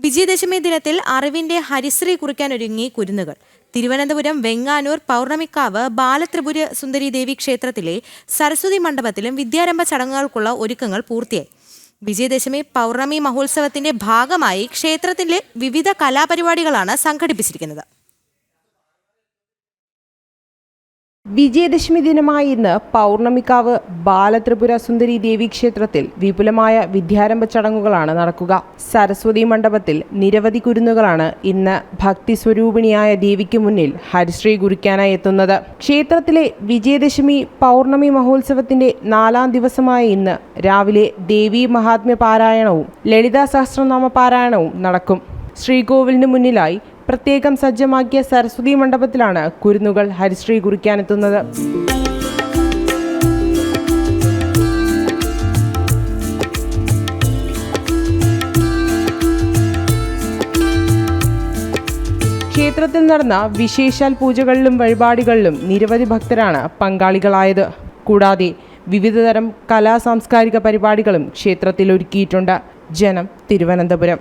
വിജയദശമി ദിനത്തിൽ അറിവിന്റെ ഹരിശ്രീ കുറിക്കാനൊരുങ്ങി കുരുന്നുകൾ. തിരുവനന്തപുരം വെങ്ങാനൂർ പൗർണമിക്കാവ് ബാലത്രിപുര സുന്ദരി ദേവി ക്ഷേത്രത്തിലെ സരസ്വതി മണ്ഡപത്തിലും വിദ്യാരംഭ ചടങ്ങുകൾക്കുള്ള ഒരുക്കങ്ങൾ പൂർത്തിയായി. വിജയദശമി പൗർണമി മഹോത്സവത്തിന്റെ ഭാഗമായി ക്ഷേത്രത്തിലെ വിവിധ കലാപരിപാടികളാണ് സംഘടിപ്പിച്ചിരിക്കുന്നത്. വിജയദശമി ദിനമായ ഇന്ന് പൗർണമിക്കാവ് ബാലത്രിപുര സുന്ദരി ദേവി ക്ഷേത്രത്തിൽ വിപുലമായ വിദ്യാരംഭ ചടങ്ങുകളാണ് നടക്കുക. സരസ്വതി മണ്ഡപത്തിൽ നിരവധി കുരുന്നുകളാണ് ഇന്ന് ഭക്തിസ്വരൂപിണിയായ ദേവിക്ക് മുന്നിൽ ഹരിശ്രീ കുറിക്കാനായി എത്തുന്നത്. ക്ഷേത്രത്തിലെ വിജയദശമി പൗർണമി മഹോത്സവത്തിന്റെ 4ാം ദിവസമായ ഇന്ന് രാവിലെ ദേവി മഹാത്മ്യ പാരായണവും ലളിതാ സഹസ്രനാമ പാരായണവും നടക്കും. ശ്രീകോവിലിന് മുന്നിലായി പ്രത്യേകം സജ്ജമാക്കിയ സരസ്വതി മണ്ഡപത്തിലാണ് കുരുന്നുകൾ ഹരിശ്രീ കുറിക്കാനെത്തുന്നത്. ക്ഷേത്രത്തിൽ നടന്ന വിശേഷാൽ പൂജകളിലും വഴിപാടുകളിലും നിരവധി ഭക്തരാണ് പങ്കാളികളായത്. കൂടാതെ വിവിധതരം കലാ സാംസ്കാരിക പരിപാടികളും ക്ഷേത്രത്തിൽ ഒരുക്കിയിട്ടുണ്ട്. ജനം, തിരുവനന്തപുരം.